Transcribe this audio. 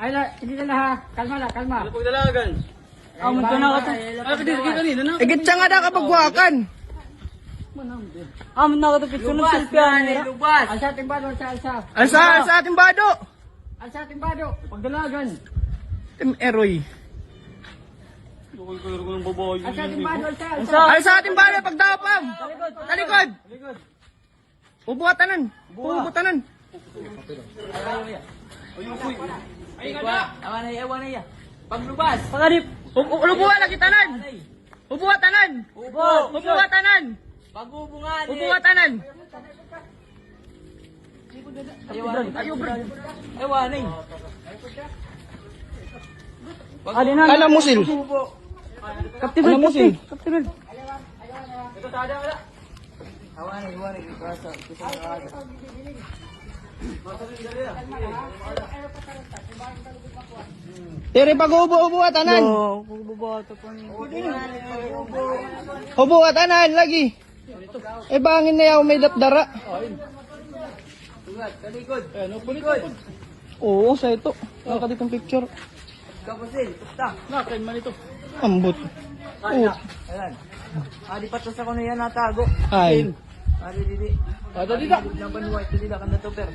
Ay, hindi na ha. Kalma lang, kalma. Ano pag dalagan? Munto na ako. Ay, pwede kanina na. Igit siya nga na kapagwakan. Mun na ako ito. Pitsunod silpian. Lubas. Alsa ating bado, alsa. Alsa ating bado. Alsa ating bado. Pagdalagan. Tim Eroy. Lukol ko ng babae. Alsa ating bado, alsa. Alsa ating bado pagdapam. Talikod. Ubuatanan. Ubutanan. Ay, nga. Awan na iya. Paglubas. Pangarip. Ubuwa na kitanan. Ubuatanan. Ubuatanan. Pagubungan. Ubuatanan. Ayo, bro. Ewan eh. Alam mo sil. Kaptibel, Alam mo sil. kaptibel. Ito sa ada wala. Awan eh. Tere pag ubuatanan. Pagbubato pa niya. Ubuatanan lagi. Eh bangin na yaw may dapdara. Kalikod. Oo, sa ito. Nakaditong picture. Kapusil. Pusta. Nakain man ito. Ambot. Oo. Ayan. Adi patos ako na yan natago. Ay. Adi didi. Ada dito. Laban white didi kan na to per.